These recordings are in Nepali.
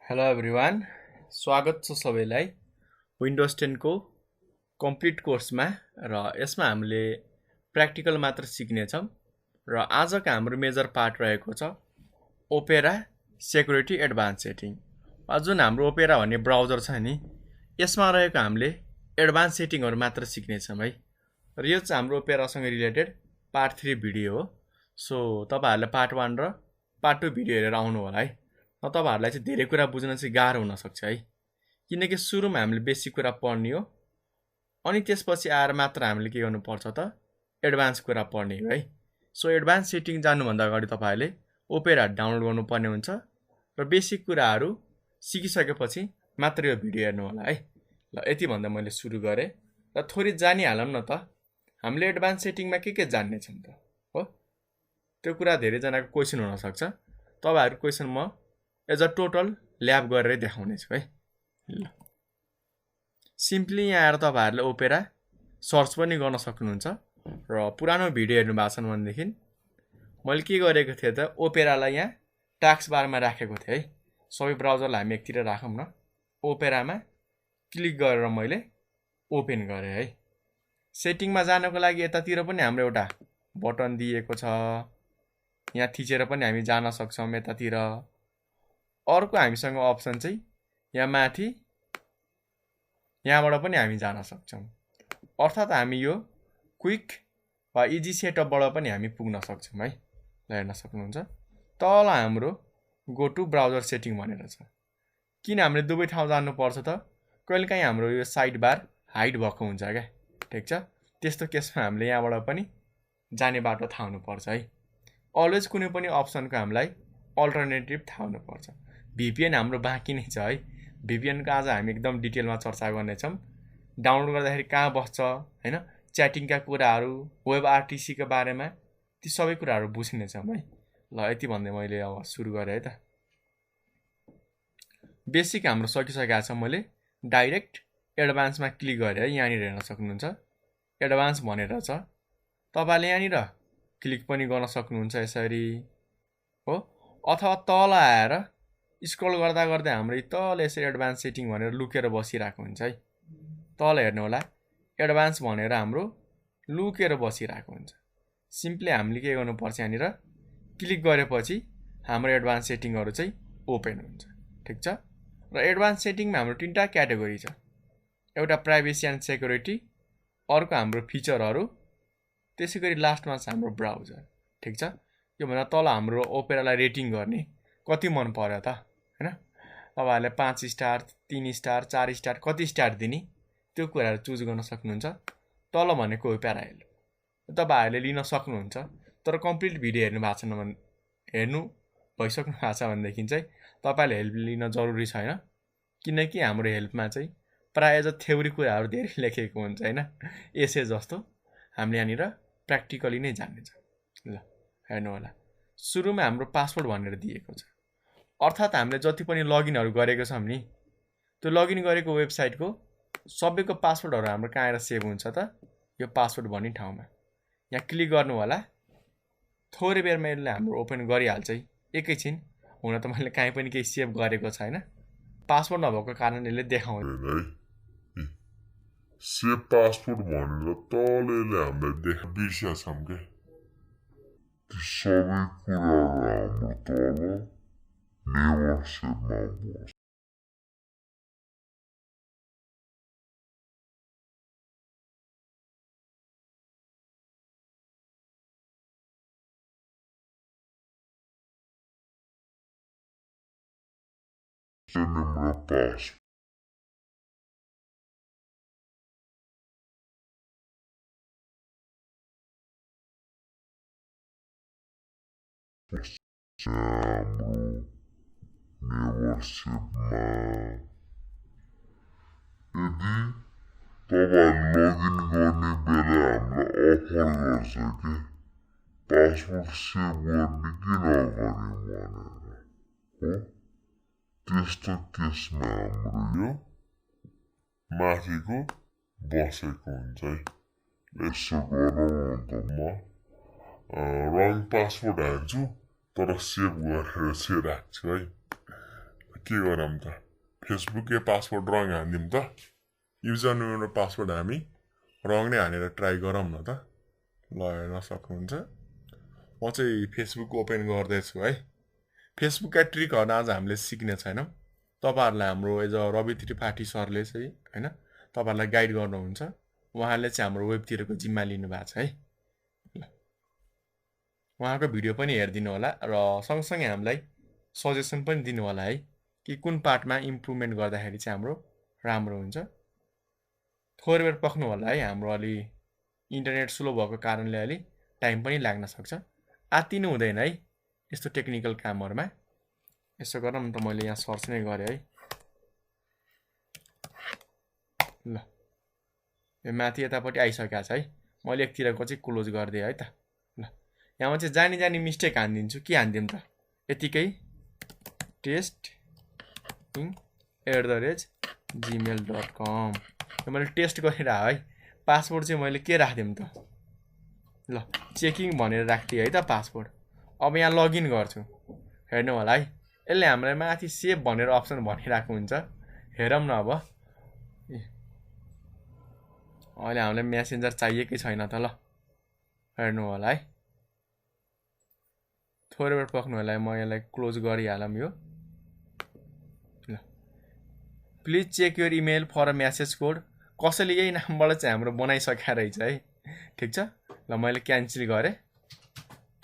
हेलो एभ्रिवान, स्वागत छ सबैलाई विन्डोज 10 को कम्प्लिट कोर्समा। र यसमा हामीले प्र्याक्टिकल मात्र सिक्नेछौँ। र आजको हाम्रो मेजर पार्ट रहेको छ ओपेरा सेक्युरिटी एडभान्स सेटिङ। जुन हाम्रो ओपेरा भन्ने ब्राउजर छ नि, यसमा रहेको हामीले एडभान्स सेटिङहरू मात्र सिक्नेछौँ है। र यो चाहिँ हाम्रो ओपेरासँग रिलेटेड पार्ट 3 भिडियो हो। सो तपाईहरुले पार्ट 1 र पार्ट 2 भिडियो हेरेर आउनु होला है। तपाईहरुलाई चाहिँ धेरै कुरा बुझ्न चाहिँ गाह्रो हुन सक्छ है, किनकि सुरुमा हामीले बेसिक कुरा पढ्ने हो, अनि त्यसपछि आएर मात्र हामीले के गर्नु पर्छ त एडभान्स कुरा पढ्ने हो है। सो एडभान्स सेटिङ जान्नुभन्दा अगाडि तपाईहरुले ओपेरा डाउनलोड गर्नुपर्ने हुन्छ र बेसिक कुराहरू सिकिसकेपछि मात्र यो भिडियो हेर्नु होला है। ल यति भन्दा मैले सुरु गरे र थोरै जानिहालौँ न त हामीले एडभान्स सेटिङमा के जान्ने छौं त हो। त्यो कुरा धेरै जनाको क्वेशन हुन सक्छ। तपाईहरुको क्वेशन म एज अ टोटल ल्याब गरेर देखाउने छु है। ल सिम्पली यहाँ आएर तपाईहरुले ओपेरा सर्च पनि गर्न सक्नुहुन्छ र पुरानो भिडियो हेर्नु भएको छ भनेदेखि मैले के गरेको थिएँ त ओपेरालाई यहाँ टास्क बारमा राखेको थिएँ है। सबै ब्राउजरलाई हामी एकतिर राखौँ न। ओपेरामा क्लिक गरेर मैले ओपन गरेँ है। सेटिङमा जानको लागि यतातिर पनि हाम्रो एउटा बटन दिएको छ, यहाँ थिचेर पनि हामी जान सक्छौं। यतातिर अर्को हामीसँग अप्सन चाहिँ यहाँ माथि, यहाँबाट पनि हामी जान सक्छौं। अर्थात् हामी यो क्विक वा इजी सेटअपबाट पनि हामी पुग्न सक्छौं है। ल हेर्न सक्नुहुन्छ तल हाम्रो गो टु ब्राउजर सेटिङ भनेर छ। किन हामीले दुवै ठाउँ जानु पर्छ त? कहिलेकाहीँ हाम्रो यो साइड बार हाइड भएको हुन्छ क्या, ठीक छ। त्यस्तो केसमा हामीले यहाँबाट पनि जाने बाटो थाहा हुनु पर्छ है। अलवेज कुनै पनि अप्सनको हामीलाई अल्टरनेटिभ थाहा हुनु पर्छ। VPN हाम्रो बाँकी नै छ है। VPN को आज हामी एकदम डिटेलमा चर्चा गर्नेछौँ। डाउनलोड गर्दाखेरि कहाँ बस्छ हैन, च्याटिङका कुराहरू, वेब आरटीसी को बारेमा ती सबै कुराहरू बुझ्नेछौँ है। ल यति भन्दै मैले अब सुरु गरेँ है त। बेसिक हाम्रो सकिसकेको छ। मैले डाइरेक्ट एडभान्समा क्लिक गरेँ है। यहाँनिर हेर्न सक्नुहुन्छ एडभान्स भनेर छ। तपाईले यहाँनिर क्लिक पनि गर्न सक्नुहुन्छ यसरी हो, अथवा तल आएर स्क्रल गर्दा गर्दै हाम्रो तल यसरी एडभान्स सेटिङ भनेर लुकेर बसिरहेको हुन्छ है। तल हेर्नु होला एडभान्स भनेर हाम्रो लुकेर बसिरहेको हुन्छ। सिम्पली हामीले के गर्नुपर्छ, यहाँनिर क्लिक गरेपछि हाम्रो एडभान्स सेटिङहरू चाहिँ ओपन हुन्छ, ठीक छ। र एडभान्स सेटिङमा हाम्रो तीनटा क्याटेगोरी छ। एउटा प्राइभेसी एन्ड सेक्युरिटी, अर्को हाम्रो फिचरहरू, त्यसैगरी लास्टमा छ हाम्रो ब्राउजर, ठीक छ। यो भन्दा तल हाम्रो ओपेरालाई रेटिङ गर्ने कति मन पर्यो त हैन। तपाईहरुले 5 स्टार, 3 स्टार, 4 स्टार कति स्टार दिने त्यो कुराहरु चुज गर्न सक्नुहुन्छ। तल भनेको ओपेरा तपाईहरुले लिन सक्नुहुन्छ। तर कम्प्लिट भिडियो हेर्नु भएको छैन भने, हेर्नु भइसक्नु भएको छ भनेदेखि चाहिँ तपाईले हेल्प लिन जरुरी छैन, किनकि हाम्रो हेल्पमा चाहिँ प्राय ज थ्योरी कुराहरु धेरै लेखेको हुन्छ हैन। एसे जस्तो हामीले यहाँनिर प्र्याक्टिकली नै जान्ने छ। ल हेर्नु होला सुरुमा हाम्रो पासवर्ड भनेर दिएको छ। अर्थात् हामीले जति पनि लगइनहरु गरेको छौं नि, त्यो लगइन गरेको वेबसाइटको सबैको पासवर्डहरु हाम्रो कहाँ आएर सेभ हुन्छ त? यो पासवर्ड भन्ने ठाउँमा यहाँ क्लिक गर्नु होला। थोरै बेरमा यसले हाम्रो ओपन गरिहाल्छ है। एकैछिन, हुन त मैले कहीँ पनि केही सेभ गरेको छैन, पासवर्ड नभएको कारण यसले देखाउँदैन। सेभ पासवर्ड भनेर तलले हामीलाई बिर्सेका छौं के, ती सबै कुराहरू हाम्रो तल नेभर सेभमा बस्छ। Number pass. हाम्रो मेम्बरशिपमा यदि तपाईहरु लगइन गर्ने बेला हामीलाई अफर गर्छ के पासवर्ड सेभ गर्ने कि नगर्ने भनेर हो, त्यस्तो केसमा हाम्रो यो माथिको बसेको हुन्छ है। यसो गरौँ त म रङ पासवर्ड हाल्छु तर सेभ गरेर चाहिँ राख्छु है। के गरौँ त फेसबुककै पासवर्ड रङ हानिदिउँ त युजर नेम र पासवर्ड हामी रङ नै हानेर ट्राई गरौँ न त ल हेर्न सक्नुहुन्छ म चाहिँ फेसबुक ओपन गर्दैछु है फेसबुकका ट्रिकहरू आज हामीले सिक्ने छैनौँ तपाईहरुलाई हाम्रो एज रवि त्रिपाठी सरले चाहिँ हैन तपाईहरुलाई गाइड गर्नुहुन्छ उहाँले चाहिँ हाम्रो वेबतिरको जिम्मा लिनु भएको छ है उहाँको भिडियो पनि हेरिदिनु होला र सँगसँगै हामीलाई सजेसन पनि दिनु होला है कि कुन पार्टमा इम्प्रुभमेन्ट गर्दाखेरि चाहिँ हाम्रो राम्रो हुन्छ थोरै बेर पर्खनु होला है हाम्रो अलि इन्टरनेट स्लो भएको कारणले अलि टाइम पनि लाग्न सक्छ आत्तिनु हुँदैन है यस्तो टेक्निकल कामहरुमा यसो गरौँ त मैले यहाँ सर्च नै गरे है ल यो माथि यतापट्टि आइसकेको छ है मैले एकतिरको चाहिँ क्लोज गर्दै है त ल यहाँ चाहिँ जानी जानी मिस्टेक हान्दिन्छु के हान्दिम त यतिकै testing@gmail.com यो मैले टेस्ट गरेर है पासवर्ड चाहिँ मैले के राख्दिम त ल चेकिङ भनेर राख्दिए है त पासवर्ड अब यहाँ लगइन गर्छु हेर्नु होला है यसले हामीलाई माथि सेभ भनेर अप्सन भनिरहेको हुन्छ हेरौँ न अब अहिले हामीलाई मेसेन्जर चाहिएकै छैन त ल हेर्नु होला है थोरै बेर पर्खनु होला म यसलाई क्लोज गरिहालौँ यो ल please check your email for a message code कसैले यही नामबाट चाहिँ हाम्रो बनाइसकेको रहेछ है ठिक छ ल मैले क्यान्सल गरेँ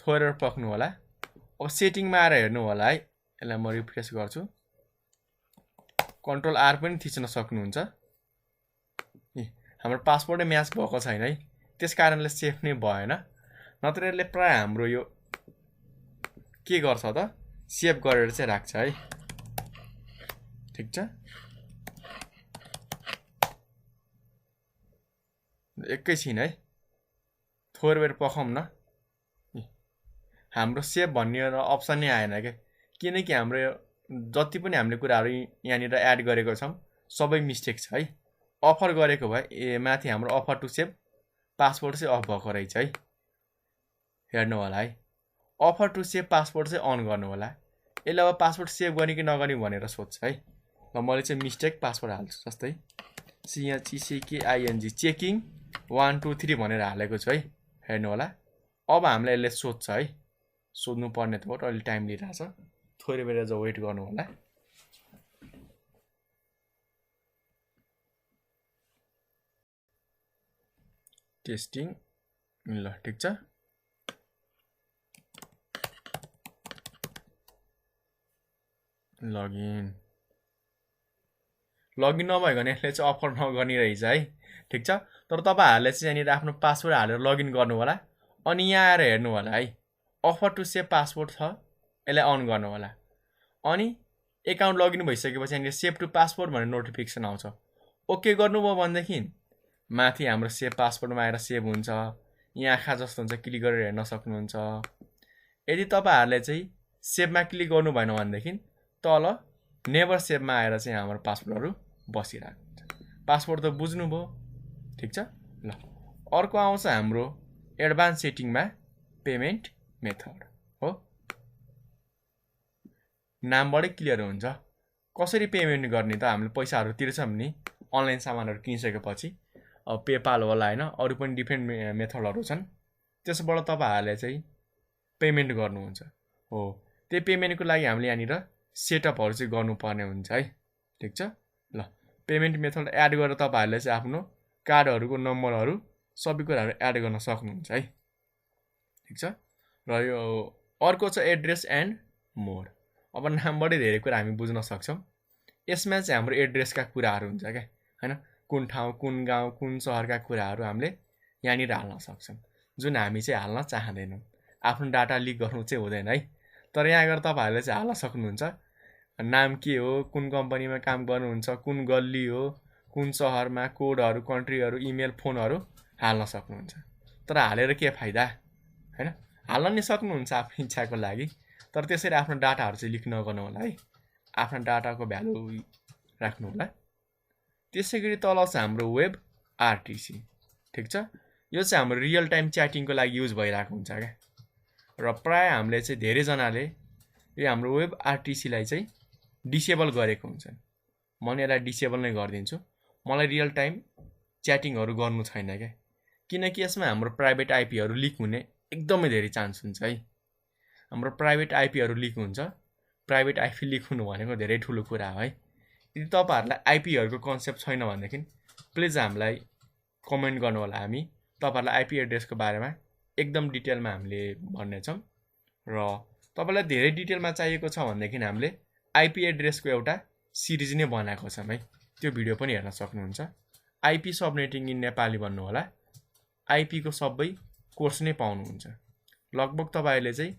थोरै बेर पर्खनु होला अब सेटिङमा आएर हेर्नु होला है यसलाई म रिफ्रेस गर्छु कन्ट्रोल आर पनि थिच्न सक्नुहुन्छ हाम्रो पासवर्डै म्याच भएको छैन है त्यस कारणले सेभ नै भएन नत्र यसले प्राय हाम्रो यो के गर्छ त सेभ गरेर चाहिँ राख्छ है ठिक छ एकैछिन है थोरै बेर पर्खौँ न हाम्रो सेभ भन्ने अप्सन नै आएन के किनकि हाम्रो जति पनि हामीले कुराहरू यहाँनिर एड गरेको छौँ सबै मिस्टेक छ है अफर गरेको भए माथि हाम्रो अफर टु सेभ पासवर्ड चाहिँ अफ भएको रहेछ है हेर्नु होला है अफर टु सेभ पासवर्ड चाहिँ अन गर्नु होला यसले अब पासवर्ड सेभ गर्ने कि नगर्ने भनेर सोध्छ है ल मैले चाहिँ मिस्टेक पासवर्ड हाल्छु जस्तै CHECKING चेकिङ 1 2 3 भनेर हालेको छु है हेर्नु होला अब हामीलाई यसले सोध्छ है सोध्नु पर्ने त हो अलि टाइम लिइरहेछ थोरै बेर चाहिँ वेट गर्नु होला टेस्टिङ ल ठिक छ लगइन नभएको भने यसले चाहिँ अफर नगर्ने रहेछ है ठिक छ तर तपाईहरुले चाहिँ यहाँनिर आफ्नो पासवर्ड हालेर लगइन गर्नु होला अनि यहाँ आएर हेर्नु होला है अफर टु सेभ पासवर्ड छ यसलाई अन गर्नु होला अनि एकाउन्ट लगइन भइसकेपछि यहाँनिर सेभ टु पासवर्ड भनेर नोटिफिकेसन आउँछ ओके गर्नुभयो भनेदेखि माथि हाम्रो सेभ पासवर्डमा आएर सेभ हुन्छ यहाँ आँखा जस्तो हुन्छ क्लिक गरेर हेर्न सक्नुहुन्छ यदि तपाईहरुले चाहिँ सेभमा क्लिक गर्नु भएन भनेदेखि तल नेभर सेभमा आएर चाहिँ हाम्रो पासवर्डहरु बसिरहेको हुन्छ पासवर्ड त बुझ्नुभयो ठिक छ ल अर्को आउँछ हाम्रो एडभान्स सेटिङमा पेमेन्ट मेथड हो नामबाटै क्लियर हुन्छ कसरी पेमेन्ट गर्ने त हामीले पैसाहरु तिर्छौं नि अनलाइन सामानहरु किनिसकेपछि अब पेपाल होला हैन अरु पनि डिफरेन्ट मेथडहरु छन् त्यसबाट तपाईहरुले चाहिँ पेमेन्ट गर्नुहुन्छ हो त्यही पेमेन्टको लागि हामीले यहाँनिर सेटअपहरु चाहिँ गर्नुपर्ने हुन्छ है ठीक छ ल पेमेन्ट मेथड एड गरेर तपाईहरुले चाहिँ आफ्नो कार्डहरुको नम्बरहरु सबै कुराहरु एड गर्न सक्नुहुन्छ है ठीक छ र यो अर्को छ एड्रेस एन्ड मोड अब नामबाटै धेरै कुरा हामी बुझ्न सक्छौं यसमा चाहिँ हाम्रो एड्रेसका कुराहरु हुन्छ के हैन कुन ठाउँ कुन गाउँ कुन शहरका कुराहरु हामीले यहाँनिर हाल्न सक्छौं जुन हामी चाहिँ हाल्न चाहदैनौं आफ्नो डाटा लिक गर्नु चाहिँ हुँदैन है तर यहाँ गएर तपाईहरुले चाहिँ हाल्न सक्नुहुन्छ नाम के हो कुन कम्पनीमा काम गर्नुहुन्छ कुन गल्ली हो कुन शहरमा कोडहरु कन्ट्रीहरु इमेल फोनहरु हाल्न सक्नुहुन्छ तर हालेर के फाइदा हैन हाल्न नि सक्नुहुन्छ आफ्नो इच्छाको लागि तर त्यसरी आफ्नो डाटाहरु चाहिँ लिक नगर्नु होला है आफ्नो डाटाको भ्यालु राख्नु होला त्यसैगरी तल छ हाम्रो वेब आरटीसी ठीक छ यो चाहिँ हाम्रो रियल टाइम च्याटिङको लागि युज भइरहेको हुन्छ के र प्राय हामीले चाहिँ धेरै जनाले यो हाम्रो वेब आरटीसी लाई चाहिँ डिसेबल गरेको हुन्छन्। म यसलाई डिसेबल नै गरिदिन्छु। मलाई रियल टाइम च्याटिङहरू गर्नु छैन क्या, किनकि यसमा हाम्रो प्राइभेट आइपीहरू लिक हुने एकदमै धेरै चान्स हुन्छ है। हाम्रो प्राइभेट आइपीहरू लिक हुन्छ। प्राइभेट आइपी लिक हुनु भनेको धेरै ठुलो कुरा हो है। यदि तपाईँहरूलाई आइपीहरूको कन्सेप्ट छैन भनेदेखि प्लिज हामीलाई कमेन्ट गर्नु होला। हामी तपाईँहरूलाई आइपी एड्रेसको बारेमा एकदम डिटेलमा हामीले भन्नेछौँ। र तपाईँलाई धेरै डिटेलमा चाहिएको छ भनेदेखि हामीले आइपी एड्रेसको एउटा सिरिज नै बनाएको छौँ है, त्यो भिडियो पनि हेर्न सक्नुहुन्छ। आइपी सबनेटिङ इन नेपाली भन्नु होला। आइपीको सबै कोर्स नै पाउनुहुन्छ। लगभग तपाईँहरूले चाहिँ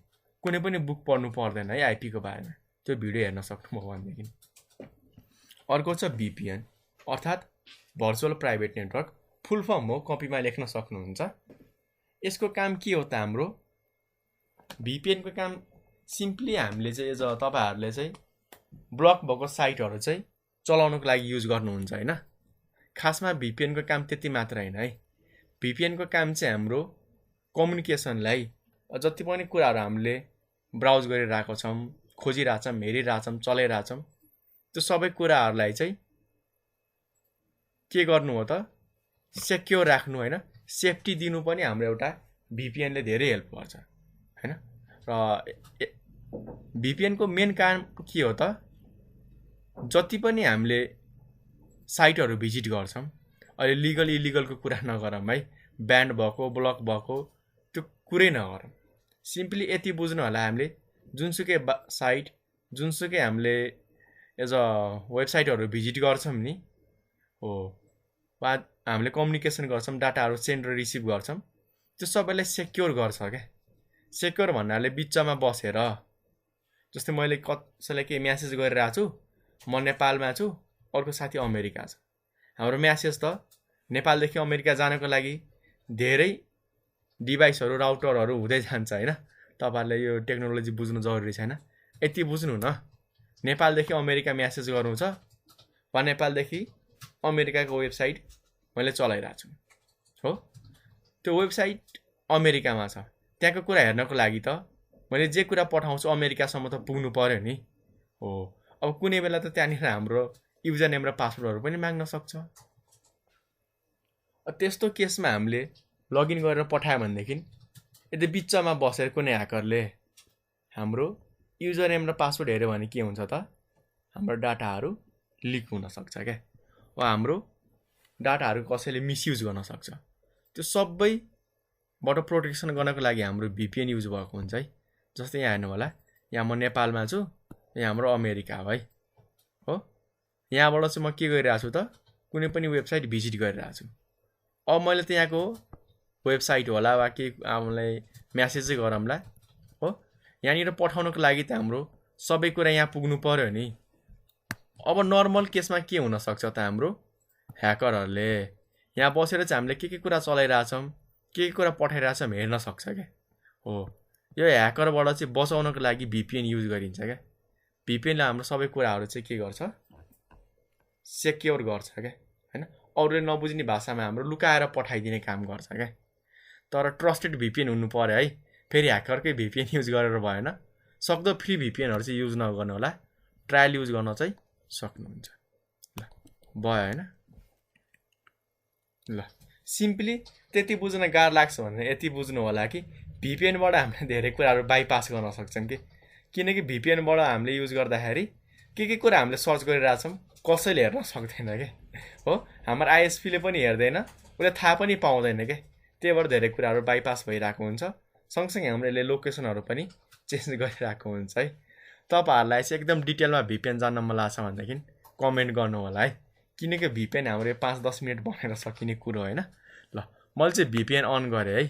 कुनै पनि बुक पढ्नु पर्दैन है आइपीको बारेमा, त्यो भिडियो हेर्न सक्नुभयो भनेदेखि। अर्को छ भिपिएन अर्थात् virtual private network. Full form हो, कपीमा लेख्न सक्नुहुन्छ। यसको काम के हो त हाम्रो? भिपिएनको काम सिम्पली हामीले चाहिँ तपाईँहरूले चाहिँ ब्लक भएको साइटहरू चाहिँ चलाउनको लागि युज गर्नुहुन्छ होइन। खासमा भिपिएनको काम त्यति मात्र होइन है। भिपिएनको काम चाहिँ हाम्रो कम्युनिकेसनलाई जति पनि कुराहरू हामीले ब्राउज गरिरहेको छौँ, खोजिरहेछौँ, हेरिरहेछौँ, चलाइरहेछौँ, त्यो सबै कुराहरूलाई चाहिँ के गर्नु हो त? सेक्योर राख्नु होइन, सेफ्टी दिनु पनि हाम्रो एउटा भिपिएनले धेरै हेल्प गर्छ होइन। र भिपिएनको मेन काम के हो त? जति पनि हामीले साइटहरू भिजिट गर्छौँ, अहिले लिगल इलिगलको कुरा नगरौँ है, ब्यान्ड भएको, ब्लक भएको, त्यो कुरै नगरौँ। सिम्पली यति बुझ्नु होला, हामीले जुनसुकै साइट, जुनसुकै हामीले एज अ वेबसाइटहरू भिजिट गर्छौँ नि हो, वा हामीले कम्युनिकेसन गर्छौँ, डाटाहरू सेन्ड र रिसिभ गर्छौँ, त्यो सबैलाई सेक्योर गर्छ क्या। सेक्योर भन्नाले बिचमा बसेर, जस्तै मैले कसैलाई केही म्यासेज गरिरहेको छु, म नेपालमा छु, अर्को साथी अमेरिका छ। हाम्रो म्यासेज त नेपालदेखि अमेरिका जानको लागि धेरै डिभाइसहरू, राउटरहरू हुँदै जान्छ होइन। तपाईँहरूले यो टेक्नोलोजी बुझ्नु जरुरी छैन, यति बुझ्नु न, नेपालदेखि अमेरिका म्यासेज गर्नु छ वा नेपालदेखि अमेरिकाको वेबसाइट मैले चलाइरहेको छु हो, त्यो वेबसाइट अमेरिकामा छ, त्यहाँको कुरा हेर्नको लागि त मैले जे कुरा पठाउँछु अमेरिकासम्म त पुग्नु पर्यो नि हो। अब कुनै बेला त त्यहाँनिर हाम्रो युजर नेम र पासवर्डहरू पनि माग्न सक्छ। त्यस्तो केसमा हामीले लगइन गरेर पठायो भनेदेखि यदि बिचमा बसेर कुनै ह्याकरले हाम्रो युजर नेम र पासवर्ड हेऱ्यो भने के हुन्छ त? हाम्रो डाटाहरू लिक हुन सक्छ क्या, वा हाम्रो डाटाहरू कसैले मिसयुज गर्न सक्छ। त्यो सबैबाट प्रोटेक्सन गर्नको लागि हाम्रो भिपिएन युज भएको हुन्छ है। जस्तै यहाँ हेर्नु होला, यहाँ म नेपालमा छु, यहाँ हाम्रो अमेरिका हो है हो। यहाँबाट चाहिँ म के गरिरहेको छु त? कुनै पनि वेबसाइट भिजिट गरिरहेको छु। अब मैले त्यहाँको वेबसाइट होला वा के हामीलाई म्यासेजै गरौँला हो, यहाँनिर पठाउनको लागि त हाम्रो सबै कुरा यहाँ पुग्नु पर्यो नि। अब नर्मल केसमा के हुनसक्छ त? हाम्रो ह्याकरहरूले यहाँ बसेर चाहिँ हामीले के कुरा चलाइरहेछौँ, के कुरा पठाइरहेछौँ हेर्न सक्छ क्या हो। यो ह्याकरबाट चाहिँ बचाउनको लागि भिपिएन युज गरिन्छ क्या। भिपिएनले हाम्रो सबै कुराहरू चाहिँ के गर्छ? सेक्योर गर्छ क्या होइन। अरूले नबुझ्ने भाषामा हाम्रो लुकाएर पठाइदिने काम गर्छ क्या। तर ट्रस्टेड भिपिएन हुनु पर्यो है। फेरि ह्याकरकै भिपिएन युज गरेर भएन। सक्दो फ्री भिपिएनहरू चाहिँ युज नगर्नु होला, ट्रायल युज गर्न चाहिँ सक्नुहुन्छ। ल भयो होइन। ल सिम्पली त्यति बुझ्न गाह्रो लाग्छ भने यति बुझ्नु होला कि भिपिएनबाट हामीले धेरै कुराहरू बाइपास गर्न सक्छौँ कि, किनकि भिपिएनबाट हामीले युज गर्दाखेरि के कुरा हामीले सर्च गरिरहेछौँ कसैले हेर्न सक्दैन क्या हो। हाम्रो आइएसपीले पनि हेर्दैन, उसले थाहा पनि पाउँदैन क्या। त्यही भएर धेरै कुराहरू बाइपास भइरहेको हुन्छ। सँगसँगै हाम्रो यसले लोकेसनहरू पनि चेन्ज गरिरहेको हुन्छ है। तपाईँहरूलाई चाहिँ एकदम डिटेलमा भिपिएन जान्न मन लाग्छ भनेदेखि कमेन्ट गर्नु होला है, किनकि भिपिएन हाम्रो 5-10 मिनट बनाएर सकिने कुरो होइन। ल मैले चाहिँ भिपिएन अन गरेँ है।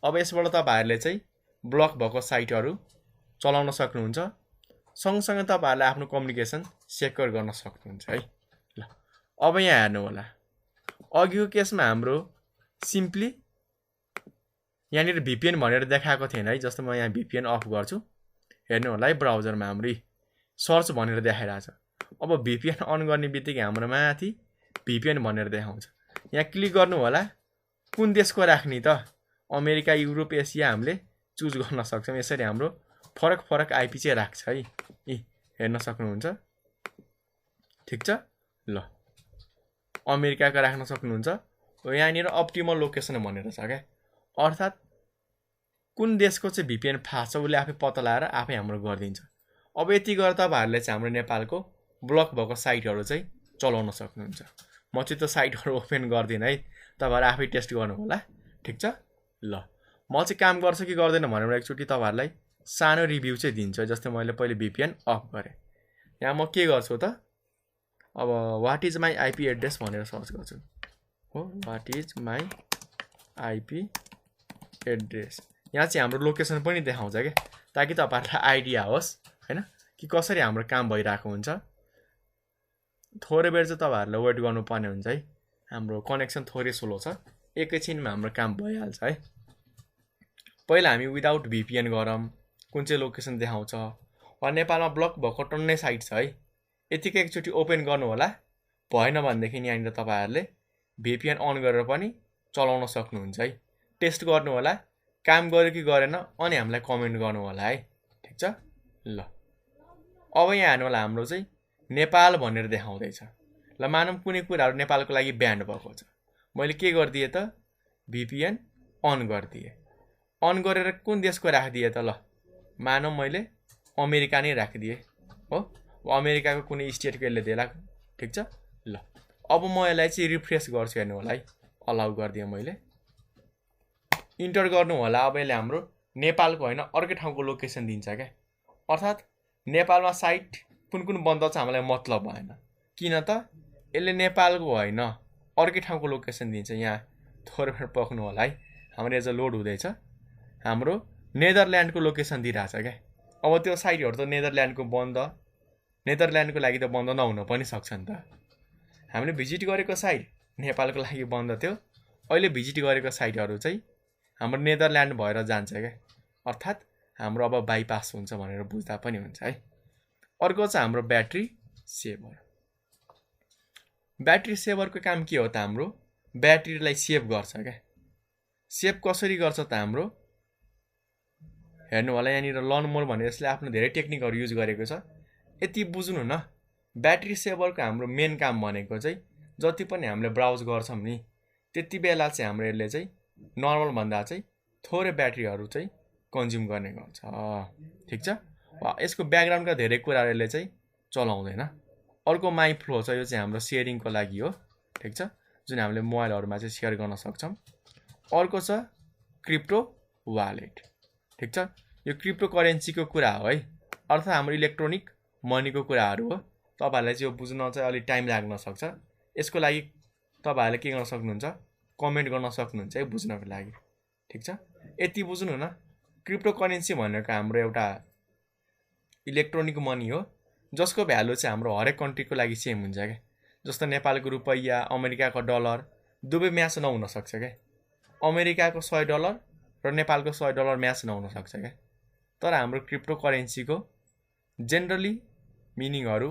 अब यसबाट तपाईँहरूले चाहिँ ब्लक भएको साइटहरू चलाउन सक्नुहुन्छ, सँगसँगै तपाईँहरूले आफ्नो कम्युनिकेसन सेक्योर गर्न सक्नुहुन्छ है। ल अब यहाँ हेर्नु होला, अघिको केसमा हाम्रो सिम्पली यहाँनिर भिपिएन भनेर देखाएको थिएन है। जस्तो म यहाँ भिपिएन अफ गर्छु, हेर्नु होला है, ब्राउजरमा हाम्रो सर्च भनेर देखाइरहेछ। अब भिपिएन अन गर्ने बित्तिकै हाम्रो माथि भिपिएन भनेर देखाउँछ। यहाँ क्लिक गर्नु होला, कुन देशको राख्ने त? अमेरिका, युरोप, एसिया हामीले चुज गर्न सक्छौँ। यसरी हाम्रो फरक फरक आइपी चाहिँ राख्छ है। हेर्न सक्नुहुन्छ ठिक छ ल अमेरिकाको राख्न सक्नुहुन्छ यहाँनिर अप्टिमल लोकेसन भनेर छ क्या अर्थात् कुन देशको चाहिँ भिपिएन फास्ट छ उसले आफै पत्ता लगाएर आफै हाम्रो गरिदिन्छ अब यति गरेर तपाईँहरूले चाहिँ हाम्रो नेपालको ब्लक भएको साइटहरू चाहिँ चलाउन सक्नुहुन्छ म चाहिँ त्यो साइटहरू ओपन गर्दिनँ है तपाईँहरू आफै टेस्ट गर्नु होला ठिक छ ल म चाहिँ काम गर्छु कि गर्दैन भनेर एकचोटि तपाईँहरूलाई सानो रिभ्यू चाहिँ दिन्छु जस्तै मैले पहिले भिपिएन अफ गरेँ यहाँ म के गर्छु त अब what is my IP address भनेर सर्च गर्छु हो what is my IP address यहाँ चाहिँ हाम्रो लोकेसन पनि देखाउँछ क्या ताकि तपाईँहरूलाई आइडिया होस् हैन कि कसरी हाम्रो काम भइरहेको हुन्छ थोरै बेर चाहिँ तपाईँहरूले वेट गर्नुपर्ने हुन्छ है हाम्रो कनेक्सन थोरै स्लो छ एकैछिनमा हाम्रो काम भइहाल्छ है पहिला हामी विदाउट भिपिएन गरौँ कुन चाहिँ लोकेसन देखाउँछ वा नेपालमा ब्लक भएको टन्नै साइट छ है यतिकै एकचोटि ओपन गर्नु होला भएन भनेदेखि यहाँनिर तपाईँहरूले भिपिएन अन गरेर पनि चलाउन सक्नुहुन्छ है टेस्ट गर्नु होला काम गर्यो कि गरेन अनि हामीलाई कमेन्ट गर्नु होला है ठिक छ ल अब यहाँ हेर्नु होला हाम्रो चाहिँ नेपाल भनेर देखाउँदैछ ल मानौँ कुनै कुराहरू नेपालको लागि ब्यान्ड भएको छ मैले के गरिदिएँ त भिपिएन अन गरिदिएँ अन गरेर कुन देशको राखिदिएँ त ल मानौँ मैले अमेरिका नै राखिदिएँ हो अमेरिकाको कुनै स्टेटको यसले देला ठिक छ ल अब म यसलाई चाहिँ रिफ्रेस गर्छु हेर्नु होला है अलाउ गरिदिएँ मैले इन्टर गर्नु होला अब यसले हाम्रो नेपालको होइन अर्कै ठाउँको लोकेसन दिन्छ क्या अर्थात् नेपालमा साइट कुन कुन बन्द छ हामीलाई मतलब भएन किन त यसले नेपालको होइन अर्कै ठाउँको लोकेसन दिन्छ यहाँ थोरै पक्नु होला है हाम्रो एज लोड हुँदैछ हाम्रो नेदरल्यान्डको लोकेसन दिइरहेछ क्या अब त्यो साइटहरू त नेदरल्यान्डको लागि त बन्द नहुन पनि सक्छ नि त हामीले भिजिट गरेको साइट नेपालको लागि बन्द थियो अहिले भिजिट गरेको साइटहरू चाहिँ हाम्रो नेदरल्यान्ड भएर जान्छ क्या अर्थात् हाम्रो अब बाइपास हुन्छ भनेर बुझ्दा पनि हुन्छ है अर्को चाहिँ हाम्रो ब्याट्री सेभर ब्याट्री सेभरको काम के हो त हाम्रो ब्याट्रीलाई सेभ गर्छ क्या सेभ कसरी गर्छ त हाम्रो हेर्नु होला यहाँनिर लर्न मोर भनेर यसले आफ्नो धेरै टेक्निकहरू युज गरेको छ यति बुझ्नु न ब्याट्री सेभरको हाम्रो मेन काम भनेको चाहिँ जति पनि हामीले ब्राउज गर्छौँ नि त्यति बेला चाहिँ हाम्रो यसले चाहिँ नर्मल भन्दा चाहिँ थोरै ब्याट्रीहरू चाहिँ कन्ज्युम गर्ने गर्छ ठिक छ यसको ब्याकग्राउन्डका धेरै कुराहरू यसले चाहिँ चलाउँदैन अर्को माई फ्लो छ यो चाहिँ हाम्रो सेयरिङको लागि हो ठिक छ जुन हामीले मोबाइलहरूमा चाहिँ सेयर गर्न सक्छौँ अर्को छ क्रिप्टो वालेट ठिक छ यो क्रिप्टो करेन्सीको कुरा हो है अर्थात् हाम्रो इलेक्ट्रोनिक मनीको कुराहरू हो तपाईँहरूलाई चाहिँ यो बुझ्न चाहिँ अलिक टाइम लाग्न सक्छ यसको लागि तपाईँहरूले के गर्न सक्नुहुन्छ कमेन्ट गर्न सक्नुहुन्छ है बुझ्नको लागि ठिक छ यति बुझ्नु न क्रिप्टो करेन्सी भनेको हाम्रो एउटा इलेक्ट्रोनिक मनी हो जसको भ्यालु चाहिँ हाम्रो हरेक कन्ट्रीको लागि सेम हुन्छ क्या जस्तो नेपालको रुपैयाँ अमेरिकाको डलर दुवै म्याच नहुन सक्छ क्या अमेरिकाको $100 र नेपालको $100 म्याच नहुन सक्छ क्या तर हाम्रो क्रिप्टो करेन्सीको जेनरली मिनिङहरू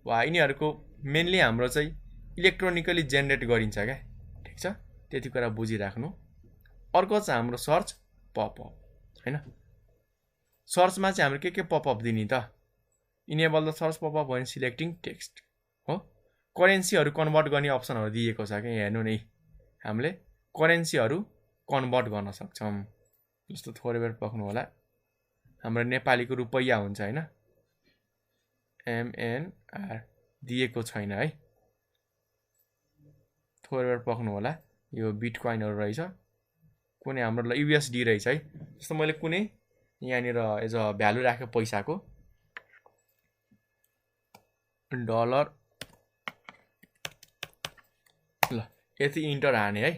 वा यिनीहरूको मेनली हाम्रो चाहिँ इलेक्ट्रोनिकली जेनेरेट गरिन्छ क्या ठिक छ त्यति कुरा बुझिराख्नु अर्को चाहिँ हाम्रो सर्च पपअप हैन सर्चमा चाहिँ हाम्रो के पपअप दिने त enable the search popup when selecting text हो करेन्सीहरू कन्भर्ट गर्ने अप्सनहरू दिएको छ क्या हेर्नु नै हामीले करेन्सीहरू कन्भर्ट गर्न सक्छौँ जस्तो थोरै बेर पक्नु होला हाम्रो नेपालीको रुपैयाँ हुन्छ हैन MNR दिएको छैन है थोरै बेर पक्नु होला यो बिटकोइनहरू रहेछ कुनै हाम्रो USD रहेछ है जस्तो मैले कुनै यहाँनिर एज अ भ्यालु राखेँ पैसाको डलर ल यति इन्टर हाने है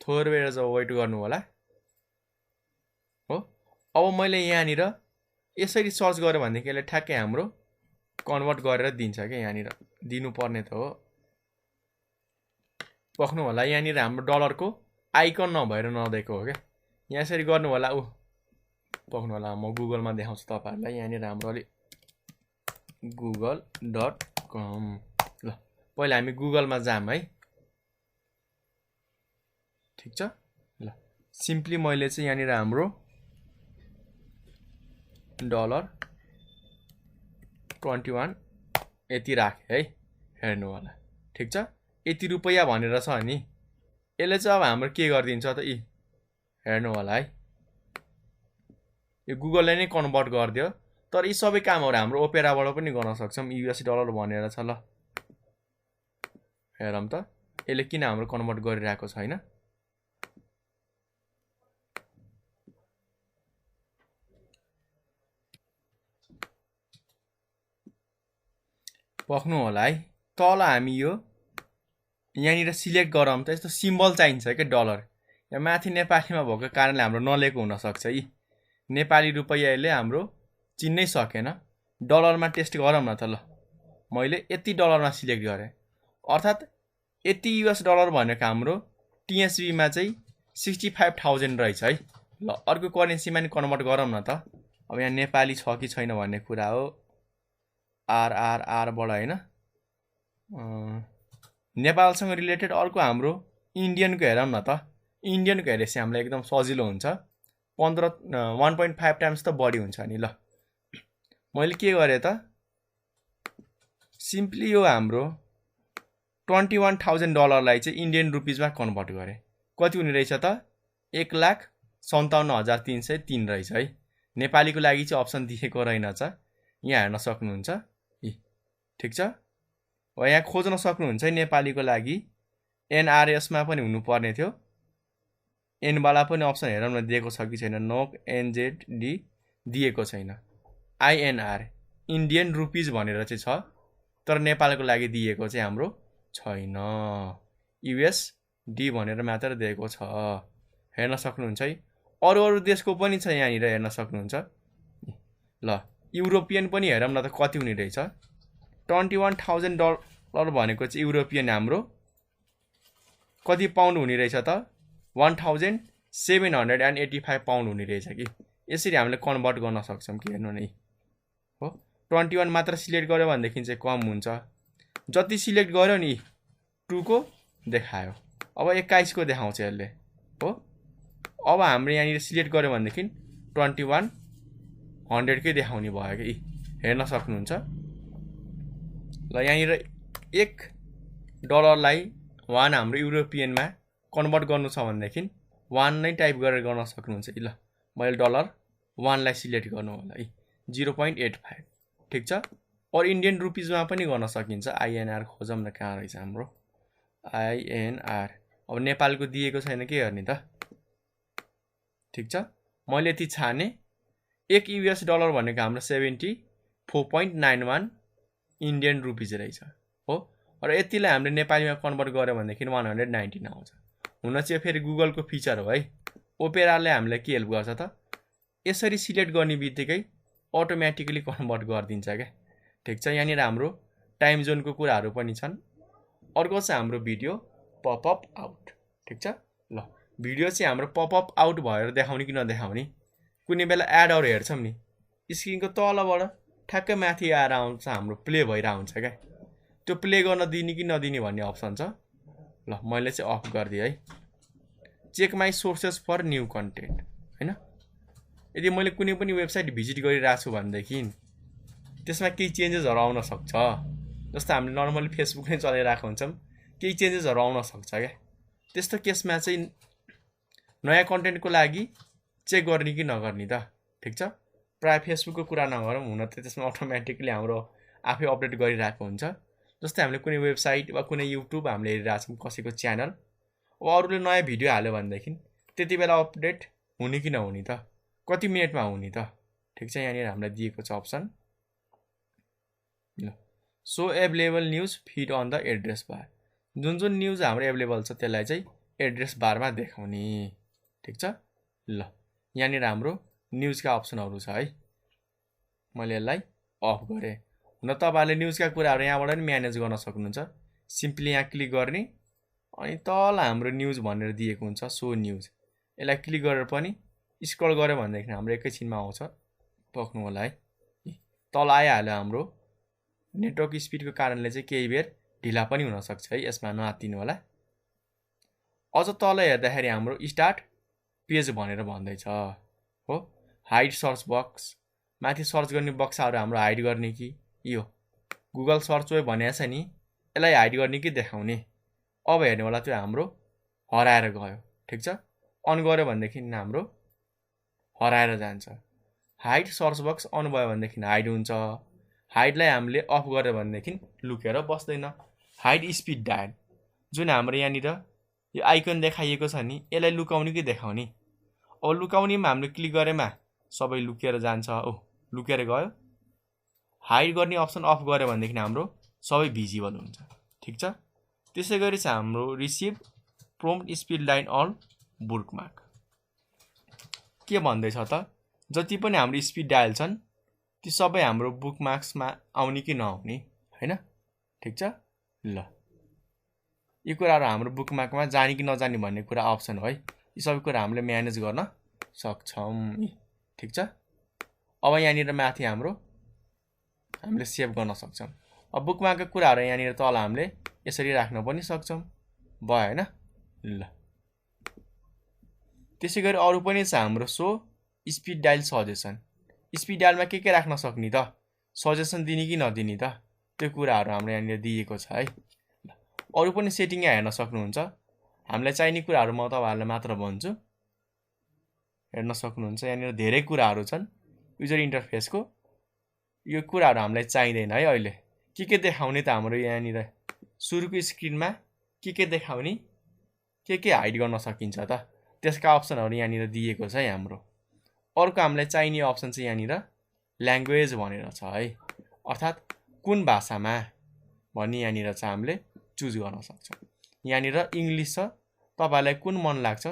थोरै बेर जब वेट गर्नु होला हो अब मैले यहाँनिर यसरी सर्च गरेँ भनेदेखि यसले ठ्याक्कै हाम्रो कन्भर्ट गरेर दिन्छ क्या यहाँनिर दिनुपर्ने त हो पक्नु होला यहाँनिर हाम्रो डलरको आइकन नभएर नदिएको हो क्या यहाँ यसरी गर्नु होला पक्नु होला म गुगलमा देखाउँछु तपाईँहरूलाई यहाँनिर हाम्रो अलि google.com ल पहिला हामी गुगलमा जाम है ठिक छ ल सिम्पली मैले चाहिँ यहाँनिर हाम्रो $21 यति राखेँ है, हेर्नु होला। ठिक छ, यति रुपैयाँ भनेर छ नि, यसले चाहिँ अब हाम्रो के गरिदिन्छ त, हेर्नु होला है, यो गुगलले नै कन्भर्ट गरिदियो। तर यी सबै कामहरू हाम्रो ओपेराबाट पनि गर्न सक्छौँ। युएस डलर भनेर छ, ल हेरौँ त यसले किन हाम्रो कन्भर्ट गरिरहेको छैन। पक्नु होला है, तल हामी यो यहाँनिर सिलेक्ट गरौँ त यस्तो सिम्बल चाहिन्छ क्या डलर। यहाँ माथि नेपालीमा भएको कारणले हाम्रो नलिएको हुनसक्छ। यी नेपाली रुपैयाँले हाम्रो चिन्नै सकेन। डलरमा टेस्ट गरौँ न त, ल मैले यति डलरमा सिलेक्ट गरेँ, अर्थात् यति युएस डलर भनेको हाम्रो टिएसबीमा चाहिँ 65,000 रहेछ है। ल अर्को करेन्सीमा नि कन्भर्ट गरौँ न त। अब यहाँ नेपाली छ कि छैन भन्ने कुरा हो। आरआरआरबाट होइन, नेपालसँग रिलेटेड अर्को हाम्रो इन्डियनको हेरौँ न त। इन्डियनको हेरेपछि हामीलाई एकदम सजिलो हुन्छ। 1.5 टाइम्स त बढी हुन्छ नि। ल मैले के गरेँ त, सिम्पली यो हाम्रो 21,000 डलरलाई चाहिँ इन्डियन रुपिजमा कन्भर्ट गरेँ। कति हुने रहेछ त, 1,57,303 रहेछ है। नेपालीको लागि चाहिँ अप्सन दिएको रहेनछ, यहाँ हेर्न सक्नुहुन्छ। ठिक छ, यहाँ खोज्न सक्नुहुन्छ है नेपालीको लागि। एनआरएसमा पनि हुनुपर्ने थियो, एनवाला पनि अप्सन हेरौँ न दिएको छ कि छैन। नोक एनजेडी दिएको छैन। आइएनआर इन्डियन रुपिज भनेर चाहिँ छ, तर नेपालको लागि दिएको चाहिँ हाम्रो छैन। युएसडी भनेर मात्र दिएको छ, हेर्न सक्नुहुन्छ है। अरू अरू देशको पनि छ यहाँनिर, हेर्न सक्नुहुन्छ। ल युरोपियन पनि हेरौँ न त कति हुने रहेछ। 21,000 डलर भनेको चाहिँ युरोपियन हाम्रो कति पाउन्ड हुने रहेछ त, 1,785 पाउन्ड हुने रहेछ कि। यसरी हामीले कन्भर्ट गर्न सक्छौँ कि, हेर्नु नै हो। 21 मात्र सिलेक्ट गऱ्यो भनेदेखि चाहिँ कम हुन्छ। जति सिलेक्ट गर्यो नि 2 को देखायो, अब 21 को देखाउँछ यसले हो। अब हाम्रो यहाँनिर सिलेक्ट गऱ्यो भनेदेखि 2100 कै देखाउने भयो कि, हेर्न सक्नुहुन्छ। ल यहाँनिर 1 डलरलाई 1 हाम्रो युरोपियनमा कन्भर्ट गर्नु छ भनेदेखि 1 नै टाइप गरेर गर्न सक्नुहुन्छ। ल मैले डलर 1 लाई सिलेक्ट गर्नु होला है, 0.85। ठिक छ, और इन्डियन रुपिजमा पनि गर्न सकिन्छ। आइएनआर खोजौँ न, कहाँ रहेछ हाम्रो आइएनआर। अब नेपालको दिएको छैन के गर्ने त। ठिक छ, मैले यति छाने। 1 युएस डलर भनेको हाम्रो 74.91 इन्डियन रुपिज रहेछ हो। र यतिलाई हामीले नेपालीमा कन्भर्ट गऱ्यो भनेदेखि 119 आउँछ। हुन चाहिँ फेरि गुगलको फिचर हो है। ओपेराले हामीलाई के हेल्प गर्छ त, यसरी सिलेक्ट गर्ने बित्तिकै अटोमेटिकली कन्भर्ट गरिदिन्छ क्या। ठिक छ, यहाँनिर हाम्रो टाइम जोनको कुराहरू पनि छन्। अर्को चाहिँ हाम्रो भिडियो पपअप आउट। ठिक छ, ल भिडियो चाहिँ हाम्रो पपअप आउट भएर देखाउने कि नदेखाउने। कुनै बेला एडहरू हेर्छौँ नि, स्क्रिनको तलबाट ठ्याक्कै माथि आएर आउँछ, हाम्रो प्ले भइरहेको हुन्छ क्या। त्यो प्ले गर्न दिने कि नदिने भन्ने अप्सन छ। ल मैले चाहिँ अफ गरिदिएँ है। Check my sources for new content होइन। यदि मैले कुनै पनि वेबसाइट भिजिट गरिरहेको छु भनेदेखि त्यसमा केही चेन्जेसहरू आउन सक्छ। जस्तो हामीले नर्मली फेसबुक नै चलाइरहेको हुन्छौँ, केही चेन्जेसहरू आउन सक्छ क्या। त्यस्तो केसमा चाहिँ नयाँ कन्टेन्टको लागि चेक गर्ने कि नगर्ने त। ठिक छ, प्रायः फेसबुकको कुरा नगरौँ, हुन त त्यसमा अटोमेटिकली हाम्रो आफै अपडेट गरिरहेको हुन्छ। जस्तै हामीले कुनै वेबसाइट वा कुनै युट्युब हामीले हेरिरहेछौँ कसैको च्यानल, अब अरूले नयाँ भिडियो हाल्यो भनेदेखि त्यति बेला अपडेट हुने कि नहुने त, कति मिनटमा हुने त। ठिक छ, यहाँनिर हामीलाई दिएको छ option. So available news feed on the address bar. जुन जुन न्युज हाम्रो एभाइलेबल छ त्यसलाई चाहिँ एड्रेस बारमा देखाउने। ठिक छ, ल यहाँनिर हाम्रो न्युजका अप्सनहरू छ है। मैले यसलाई अफ गरेँ। हुन तपाईँहरूले न्युजका कुराहरू यहाँबाट पनि म्यानेज गर्न सक्नुहुन्छ। सिम्पली यहाँ क्लिक गर्ने, अनि तल हाम्रो न्युज भनेर दिएको हुन्छ, सो न्युज। यसलाई क्लिक गरेर पनि स्क्रल गऱ्यो भनेदेखि हाम्रो एकैछिनमा आउँछ। पक्नु होला है, तल आइहाल्यो। हाम्रो नेटवर्क स्पिडको कारणले चाहिँ केही बेर ढिला पनि हुनसक्छ है, यसमा नआत्तिनु होला। अझ तल हेर्दाखेरि हाम्रो स्टार्ट पेज भनेर भन्दैछ हो। हाइड सर्च बक्स, माथि सर्च गर्ने बक्सहरू हाम्रो हाइड गर्ने कि यो गुगल सर्च वेब भनेको छ नि, यसलाई हाइड गर्ने कि देखाउने? अब हेर्नु होला त्यो हाम्रो हराएर गयो। ठिक छ, अन गऱ्यो भनेदेखि हाम्रो हराएर जान्छ। हाइड सर्च बक्स अन भयो भनेदेखि हाइड हुन्छ। हाइडलाई हामीले अफ गऱ्यो भनेदेखि लुकेर बस्दैन। हाइड स्पिड डायल, जुन हाम्रो यहाँनिर यो आइकन देखाइएको छ नि, यसलाई लुकाउने कि देखाउने? अब लुकाउनेमा हामीले क्लिक गरेमा सबै लुकेर जान्छ। लुकेर गयो। हाइड गर्ने अप्सन अफ गऱ्यो भनेदेखि हाम्रो सबै भिजिबल हुन्छ। ठिक छ, त्यसै गरी चाहिँ हाम्रो receive prompt speed line all bookmark के भन्दैछ त, जति पनि हाम्रो स्पिड डायल छन् ती सबै हाम्रो बुकमार्क्समा आउने कि नआउने, हैन? ठिक छ, ल यी कुराहरू हाम्रो बुकमार्कमा जाने कि नजाने भन्ने कुरा अप्सन हो है। यी सबै कुरा हामीले म्यानेज गर्न सक्छौँ। ठिक छ, अब यहाँनिर माथि हाम्रो हामीले सेभ गर्न सक्छौँ। अब बुकमार्कका कुराहरू यहाँनिर तल हामीले यसरी राख्न पनि सक्छौँ। भयो हैन? ल त्यसै गरी अरू पनि छ हाम्रो so speed dial suggestion. Speed dilemma के राख्न सक्ने त, सजेसन दिने कि नदिने त, त्यो कुराहरू हाम्रो यहाँनिर दिएको छ है। अरू पनि सेटिङ यहाँ हेर्न सक्नुहुन्छ। हामीलाई चाहिने कुराहरू म तपाईँहरूलाई मात्र भन्छु, हेर्न सक्नुहुन्छ। यहाँनिर धेरै कुराहरू छन् युजर इन्टरफेसको। यो कुराहरू हामीलाई चाहिँदैन है अहिले। के देखाउने त हाम्रो यहाँनिर सुरुको स्क्रिनमा के देखाउने, के हाइड गर्न सकिन्छ त, त्यसका अप्सनहरू यहाँनिर दिएको छ है हाम्रो। अर्को हामीलाई चाहिने अप्सन चाहिँ यहाँनिर ल्याङ्ग्वेज भनेर छ है, अर्थात् कुन भाषामा भन्ने यहाँनिर चाहिँ हामीले चुज गर्न सक्छौँ। यहाँनिर इङ्ग्लिस छ, तपाईँलाई कुन मन लाग्छ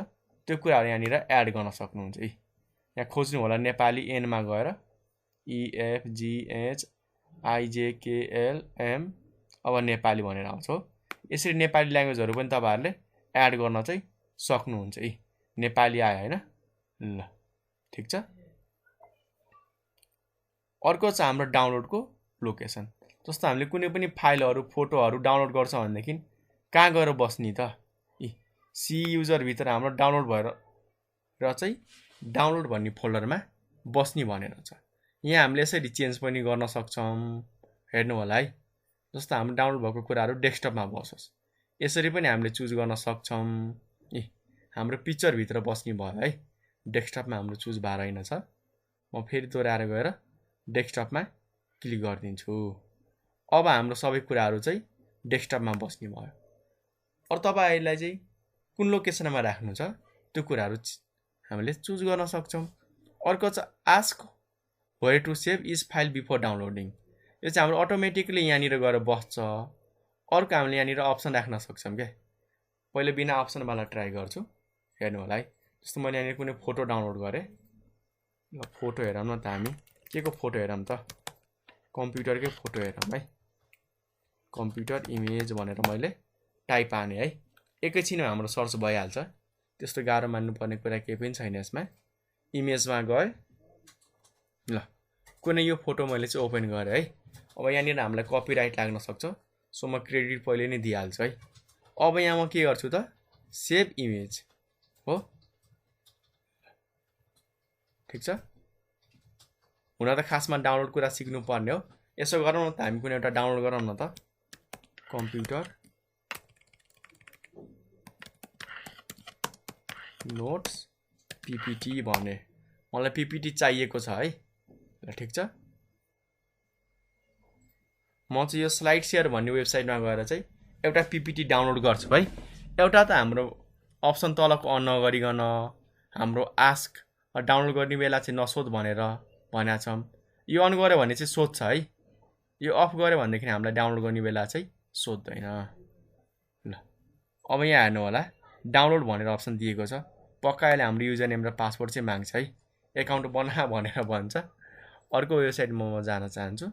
त्यो कुराहरू यहाँनिर एड गर्न सक्नुहुन्छ है। यहाँ खोज्नु होला नेपाली एनमा गएर EFGHIJKLM, अब नेपाली भनेर आउँछ हो। यसरी नेपाली ल्याङ्ग्वेजहरू पनि तपाईँहरूले एड गर्न चाहिँ सक्नुहुन्छ है। नेपाली आयो हैन? ल ठिक छ। अर्को छ हाम्रो डाउनलोडको लोकेसन। जस्तो हामीले कुनै पनि फाइलहरू फोटोहरू डाउनलोड गर्छ भनेदेखि कहाँ गएर बस्ने त? सी युजरभित्र हाम्रो डाउनलोड भएर र चाहिँ डाउनलोड भन्ने फोल्डरमा बस्ने भनेर छ। यहाँ हामीले यसरी चेन्ज पनि गर्न सक्छौँ। हेर्नु होला है, जस्तो हाम्रो डाउनलोड भएको कुराहरू डेस्कटपमा बसोस्, यसरी पनि हामीले चुज गर्न सक्छौँ। हाम्रो पिक्चरभित्र बस्ने भयो है, डेस्कटपमा हाम्रो चुज भएर होइन छ। म फेरि दोहोऱ्याएर गएर डेस्कटपमा क्लिक गरिदिन्छु। अब हाम्रो सबै कुराहरू चाहिँ डेस्कटपमा बस्ने भयो। अरू तपाईँलाई चाहिँ कुन लोकेसनमा राख्नु छ त्यो कुराहरू हामीले चुज गर्न सक्छौँ। अर्को छ ask where to save is file before downloading. यो चाहिँ हाम्रो अटोमेटिकली यहाँनिर गएर बस्छ। अर्को हामीले यहाँनिर अप्सन राख्न सक्छौँ क्या। पहिले बिना अप्सनवाला ट्राई गर्छु, हेर्नु होला है। जस्तो मैले यहाँनिर कुनै फोटो डाउनलोड गरेँ, ल फोटो हेरौँ न त, हामी के को फोटो हेरौँ त, कम्प्युटरकै फोटो हेरौँ है। कम्प्युटर इमेज भनेर मैले टाइप हाने है, एकैछिनमा हाम्रो सर्च भइहाल्छ। त्यस्तो गाह्रो मान्नुपर्ने कुरा केही पनि छैन यसमा। इमेजमा गएँ, ल कुनै यो फोटो मैले चाहिँ ओपन गरेँ है। अब यहाँनिर हामीलाई कपिराइट लाग्न सक्छ, सो म क्रेडिट पहिले नै दिइहाल्छु है। अब यहाँ म के गर्छु त, सेभ इमेज हो। ठिक छ, हुन त खासमा डाउनलोड कुरा सिक्नु पर्ने हो। यसो गरौँ न त, हामी कुनै एउटा डाउनलोड गरौँ न त, कम्प्युटर नोट्स पिपिटी भने। मलाई पिपिटी चाहिएको छ है। ल ठिक छ, म चाहिँ यो स्लाइड सेयर भन्ने वेबसाइटमा गएर चाहिँ एउटा पिपिटी डाउनलोड गर्छु है। एउटा त हाम्रो अप्सन तलको अन नगरिकन हाम्रो आस्क डाउनलोड गर्ने बेला चाहिँ नसोध भनेर भनेका छौँ। यो अन गऱ्यो भने चाहिँ सोध्छ है, यो अफ गऱ्यो भनेदेखि हामीलाई डाउनलोड गर्ने बेला चाहिँ सोध्दैन। ल अब यहाँ हेर्नु होला, डाउनलोड भनेर अप्सन दिएको छ। पक्का अहिले हाम्रो युजर नेम र पासवर्ड चाहिँ माग्छ है, एकाउन्ट बना भनेर भन्छ। अर्को वेबसाइटमा म जान चाहन्छु,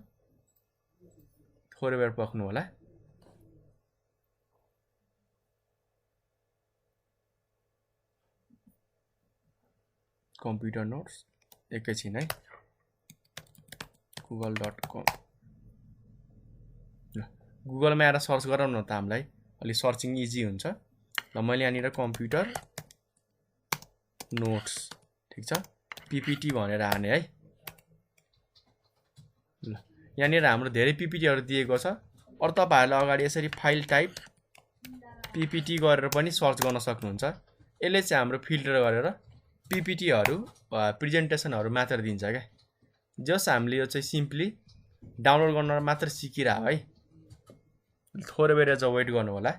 थोरै बेर पर्खनु होला। कम्प्युटर नोट्स एकैछिन है, google.com। ल गुगलमा आएर सर्च गरौँ न त, हामीलाई अलि सर्चिङ इजी हुन्छ। ल मैले यहाँनिर कम्प्युटर नोट्स, ठिक छ, पिपिटी भनेर हाने है। ल यहाँनिर हाम्रो धेरै पिपिटीहरू दिएको छ। अरू तपाईँहरूले अगाडि यसरी फाइल टाइप पिपिटी गरेर पनि सर्च गर्न सक्नुहुन्छ। यसले चाहिँ हाम्रो फिल्टर गरेर पिपिटीहरू प्रेजेन्टेसनहरू मात्र दिन्छ क्या। जस हामीले यो चाहिँ सिम्पली डाउनलोड गर्न मात्र सिकिरह है। थोरै बेर चाहिँ वेट गर्नु होला।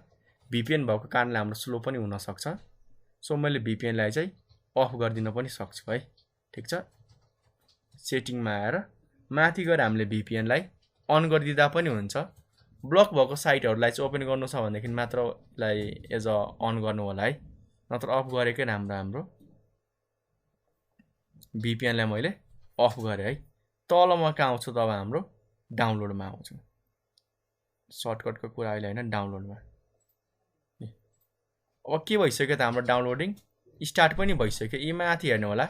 VPN भएको कारणले हाम्रो स्लो पनि हुनसक्छ। सो मैले VPN-लाई चाहिँ अफ गरिदिन पनि सक्छु है। ठिक छ। सेटिङमा आएर माथि गएर हामीले VPN-लाई अन गरिदिँदा पनि हुन्छ। ब्लक भएको साइटहरूलाई चाहिँ ओपन गर्नु छ भनेदेखि मात्र यसलाई एज अ अन गर्नु होला है। नत्र अफ गरेकै राम्रो। हाम्रो VPN-लाई मैले अफ गरेँ है। तल म कहाँ आउँछु तब हाम्रो डाउनलोडमा आउँछु। सर्टकटको कुरा अहिले होइन, डाउनलोडमा। अब के भइसक्यो त हाम्रो डाउनलोडिङ स्टार्ट पनि भइसक्यो। यी माथि हेर्नु होला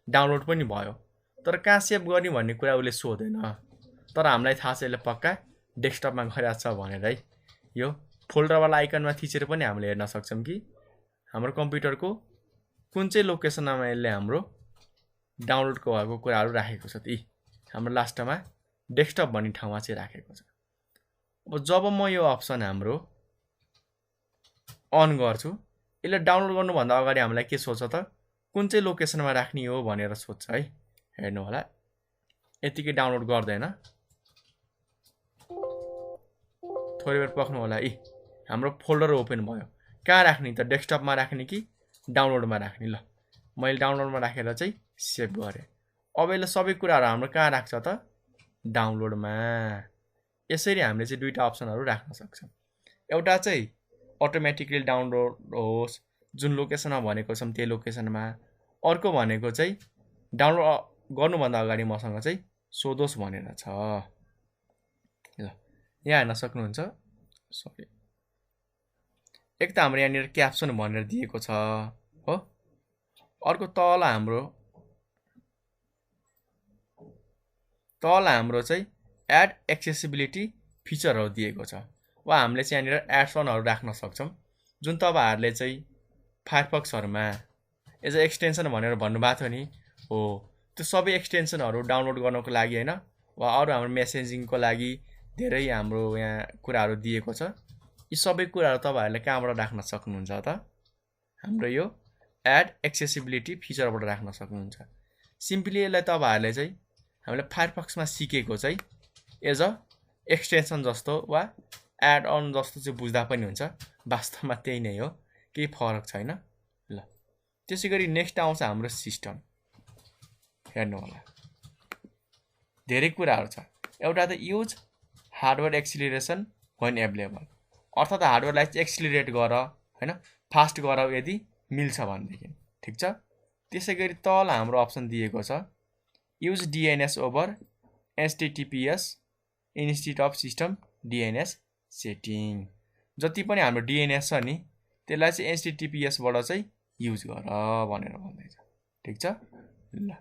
डाउनलोड पनि भयो। तर कहाँ सेभ गर्ने भन्ने कुरा उसले सोध्दैन। तर हामीलाई थाहा छ यसले पक्का डेस्कटपमा गरिरहेको छ भनेर है। यो फोल्डरवाला आइकनमा थिचेर पनि हामीले हेर्न सक्छौँ कि हाम्रो कम्प्युटरको कुन चाहिँ लोकेसनमा यसले हाम्रो डाउनलोडको भएको कुराहरू राखेको छ। ती हाम्रो लास्टमा डेस्कटप भन्ने ठाउँमा चाहिँ राखेको छ। अब जब म यो अप्सन हाम्रो अन गर्छु, यसले डाउनलोड गर्नुभन्दा अगाडि हामीलाई के सोध्छ त, कुन चाहिँ लोकेसनमा राख्ने हो भनेर सोध्छ है। हेर्नु होला यतिकै डाउनलोड गर्दैन। थोरै बेर पर्खनु होला। हाम्रो फोल्डर ओपन भयो। कहाँ राख्ने त, डेस्कटपमा राख्ने कि डाउनलोडमा राख्ने? ल मैले डाउनलोडमा राखेर चाहिँ सेभ गरेँ। अब यसले सबै कुराहरू हाम्रो कहाँ राख्छ त, डाउनलोडमा। यसरी हामीले चाहिँ दुईवटा अप्सनहरू राख्न सक्छौँ। एउटा चाहिँ अटोमेटिकली डाउनलोड होस् जुन लोकेसनमा भनेको छौँ त्यही लोकेसनमा। अर्को भनेको चाहिँ डाउनलोड गर्नुभन्दा अगाडि मसँग चाहिँ सोधोस् भनेर छ। ल यहाँ हेर्न सक्नुहुन्छ। सरी, एक त हाम्रो यहाँनिर क्याप्सन भनेर दिएको छ हो। अर्को तल हाम्रो चाहिँ एड एक्सेसिबिलिटी फिचरहरू दिएको छ। वा हामीले चाहिँ यहाँनिर एड्सनहरू राख्न सक्छौँ जुन तपाईँहरूले चाहिँ फायरफक्सहरूमा एज अ एक्सटेन्सन भनेर भन्नुभएको थियो नि हो। त्यो सबै एक्सटेन्सनहरू डाउनलोड गर्नको लागि होइन, वा अरू हाम्रो मेसेजिङको लागि धेरै हाम्रो यहाँ कुराहरू दिएको छ। यी सबै कुराहरू तपाईँहरूले कहाँबाट राख्न सक्नुहुन्छ त, हाम्रो यो एड एक्सेसिबिलिटी फिचरबाट राख्न सक्नुहुन्छ। सिम्पली यसलाई तपाईँहरूले चाहिँ हामीले फायरफक्समा सिकेको चाहिँ एज अ एक्सटेन्सन जस्तो वा एड अन जस्तो चाहिँ बुझ्दा पनि हुन्छ। वास्तवमा त्यही नै हो, केही फरक छैन। ल त्यसै गरी नेक्स्ट आउँछ हाम्रो सिस्टम। हेर्नु होला धेरै कुराहरू छ। एउटा त use hardware acceleration when available, अर्थात् हार्डवेयरलाई चाहिँ एक्सिलरेट गर होइन, फास्ट गर यदि मिल्छ भनेदेखि। ठिक छ। त्यसै गरी तल हाम्रो अप्सन दिएको छ use DNS over HTTPS instead of system DNS setting. जति पनि हाम्रो DNS छ नि त्यसलाई चाहिँ HTTPSबाट चाहिँ युज गर भनेर भन्दैछ। ठिक छ। ल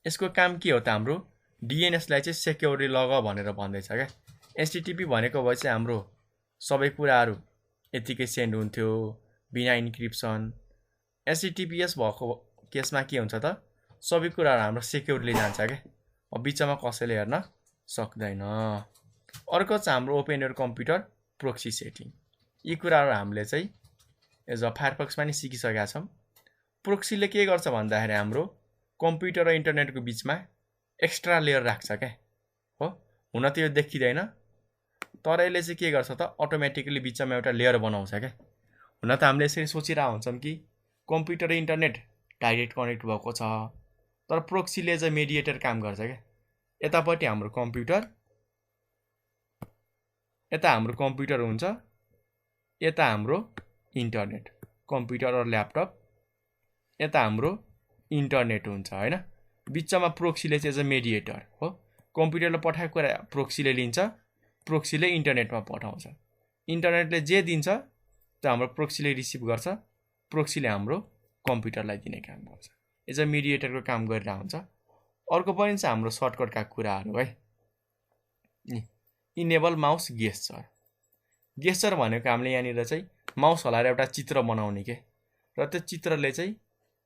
यसको काम के हो त, हाम्रो DNSलाई चाहिँ सेक्युरिटी लग भनेर भन्दैछ क्या। HTTP भनेको भए चाहिँ हाम्रो सबै कुराहरू यतिकै सेन्ड हुन्थ्यो बिना इन्क्रिप्सन। HTTPS भएको केसमा के हुन्छ त, सबै कुराहरू हाम्रो सेक्युरिटीले जान्छ क्या। अब बिचमा कसैले हेर्न सक्दैन। अर्को चाहिँ हाम्रो open your computer proxy setting. यी कुराहरू हामीले चाहिँ एज अ फायरफक्समा नि सिकिसकेका छौँ। प्रोक्सीले के गर्छ भन्दाखेरि हाम्रो कम्प्युटर र इन्टरनेटको बिचमा एक्स्ट्रा लेयर राख्छ क्या हो। हुन त यो देखिँदैन, तर यसले चाहिँ के गर्छ त, अटोमेटिकली बिचमा एउटा लेयर बनाउँछ क्या। हुन त हामीले यसरी सोचिरहेको हुन्छौँ कि कम्प्युटर र इन्टरनेट डाइरेक्ट कनेक्ट भएको छ, तर प्रोक्सीले चाहिँ मेडिएटर काम गर्छ क्या। यतापट्टि हाम्रो कम्प्युटर, यता हाम्रो कम्प्युटर हुन्छ, यता हाम्रो इन्टरनेट, कम्प्युटर र ल्यापटप, यता हाम्रो इन्टरनेट हुन्छ होइन। बिचमा प्रोक्सीले चाहिँ एज अ मेडिएटर हो। कम्प्युटरले पठाएको कुरा प्रोक्सीले लिन्छ, प्रोक्सीले इन्टरनेटमा पठाउँछ। इन्टरनेटले जे दिन्छ त्यो हाम्रो प्रोक्सीले रिसिभ गर्छ, प्रोक्सीले हाम्रो कम्प्युटरलाई दिने काम गर्छ। एज अ मिडिएटरको काम गरिरहेको हुन्छ। अर्को पनि छ हाम्रो सर्टकटका कुराहरू है। Enable mouse gesture. गेस्चर भनेको हामीले यहाँनिर चाहिँ माउस हलाएर एउटा चित्र बनाउने के, र त्यो चित्रले चाहिँ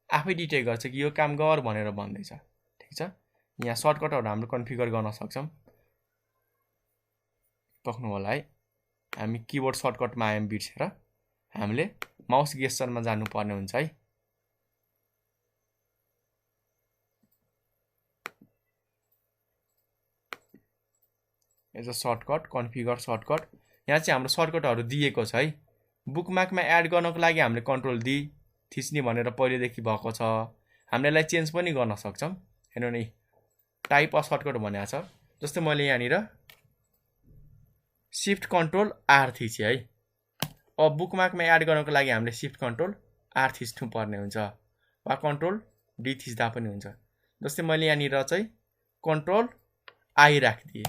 आफै डिटेक्ट गर्छ कि यो काम गर भनेर भन्दैछ। ठिक छ। यहाँ सर्टकटहरू हामीले कन्फिगर गर्न सक्छौँ। पक्नु होला है। हामी किबोर्ड सर्टकटमा आयौँ बिर्सेर हामीले माउस गेस्चरमा जानुपर्ने हुन्छ है। As a shortcut configure shortcut, यहाँ चाहिँ हाम्रो सर्टकटहरू दिएको छ है। बुकमार्कमा एड गर्नको लागि हामीले कन्ट्रोल डी थिच्ने भनेर पहिलेदेखि भएको छ। हामीले यसलाई चेन्ज पनि गर्न सक्छौँ। हेर्नु नि टाइप अफ सर्टकट भनेको छ। जस्तै मैले यहाँनिर शिफ्ट कन्ट्रोल आर थिचेँ है। अब बुकमार्कमा एड गर्नको लागि हामीले शिफ्ट कन्ट्रोल आर थिच्नु पर्ने हुन्छ वा कन्ट्रोल डी थिच्दा पनि हुन्छ। जस्तै मैले यहाँनिर चाहिँ कन्ट्रोल आई राखिदिएँ।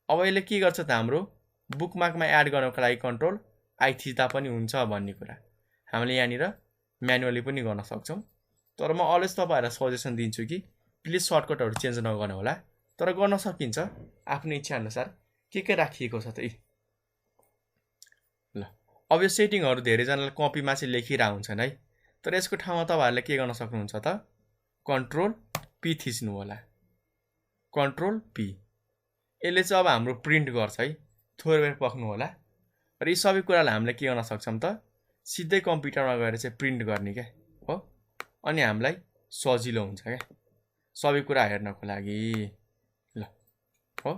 अब यसले के गर्छ त हाम्रो बुकमार्कमा एड गर्नको लागि कन्ट्रोल आई थिच्दा पनि हुन्छ भन्ने कुरा हामीले यहाँनिर म्यानुअली पनि गर्न सक्छौँ। तर म अलवेज तपाईँहरूलाई सजेसन दिन्छु कि प्लिज सर्टकटहरू चेन्ज नगर्नु होला। तर गर्न सकिन्छ आफ्नो इच्छा अनुसार के राखिएको छ त। ल अब यो सेटिङहरू धेरैजनाले कपीमा चाहिँ लेखिरहेको हुन्छन् है। तर यसको ठाउँमा तपाईँहरूले के गर्न सक्नुहुन्छ त कन्ट्रोल पी थिच्नु होला। कन्ट्रोल पी यसले चाहिँ अब हाम्रो प्रिन्ट गर्छ है। थोरै बेर पक्नु होला। र यी सबै कुरालाई हामीले के गर्न सक्छौँ त सिधै कम्प्युटरमा गएर चाहिँ प्रिन्ट गर्ने क्या हो। अनि हामीलाई सजिलो हुन्छ क्या सबै कुरा हेर्नको लागि। ल हो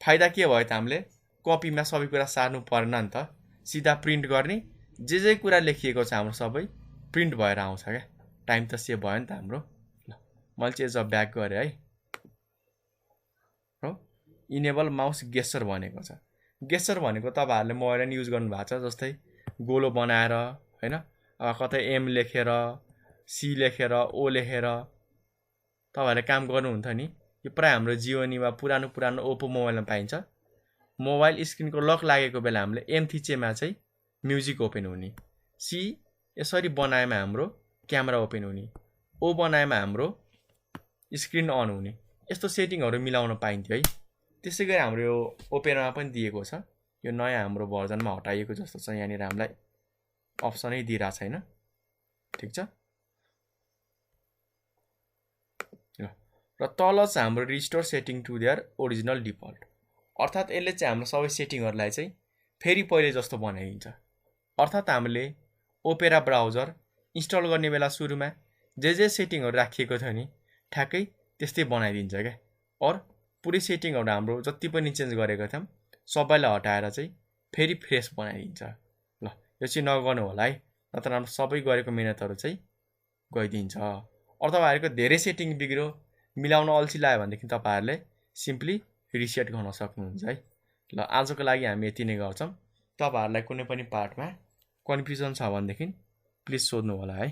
फाइदा के भयो त हामीले कपीमा सबै कुरा सार्नु परेन नि त। सिधा प्रिन्ट गर्ने जे कुरा लेखिएको छ हाम्रो सबै प्रिन्ट भएर आउँछ क्या। टाइम त सेभ भयो नि त हाम्रो। ल मैले चाहिँ एज ब्याक गरेँ है। हो इनेबल माउस गेस्चर भनेको छ। गेस्चर भनेको तपाईँहरूले मोबाइल युज गर्नुभएको छ। जस्तै गोलो बनाएर होइन कतै एम लेखेर सी लेखेर ओ लेखेर तपाईँहरूले काम गर्नुहुन्छ नि। यो प्रायः हाम्रो जियोनीमा पुरानो ओप्पो मोबाइलमा पाइन्छ। मोबाइल स्क्रिनको लक लागेको बेला हामीले एम थिचेमा चाहिँ म्युजिक ओपन हुने, सी यसरी बनाएमा हाम्रो क्यामेरा ओपन हुने, ओ बनाएमा हाम्रो स्क्रिन अन हुने। यस्तो सेटिङहरू मिलाउन पाइन्थ्यो है। त्यसै गरी हाम्रो यो ओपेरामा पनि दिएको छ। यो नयाँ हाम्रो भर्जनमा हटाइएको जस्तो छ। यहाँनिर हामीलाई अप्सनै दिइरहेको छैन। ठिक छ। र तल चाहिँ हाम्रो restore setting to their original default, अर्थात् यसले चाहिँ हाम्रो सबै सेटिङहरूलाई चाहिँ फेरि पहिले जस्तो बनाइदिन्छ। अर्थात् हामीले ओपेरा ब्राउजर इन्स्टल गर्ने बेला सुरुमा जे सेटिङहरू राखिएको थियो नि ठ्याक्कै त्यस्तै बनाइदिन्छ क्या। अर पुरै सेटिङहरू हाम्रो जति पनि चेन्ज गरेको थियौँ सबैलाई हटाएर चाहिँ फेरि फ्रेस बनाइदिन्छ। ल यो चाहिँ नगर्नु होला है, नत्र हाम्रो सबै गरेको मिहिनेतहरू चाहिँ गइदिन्छ। अरू तपाईँहरूको धेरै सेटिङ बिग्रियो मिलाउन अल्छी लाग्यो भनेदेखि तपाईँहरूले सिम्पली रिसेट गर्न सक्नुहुन्छ है। ल आजको लागि हामी यति नै गर्छौँ। तपाईँहरूलाई कुनै पनि पार्टमा कन्फ्युजन छ भनेदेखि प्लिज सोध्नु होला है।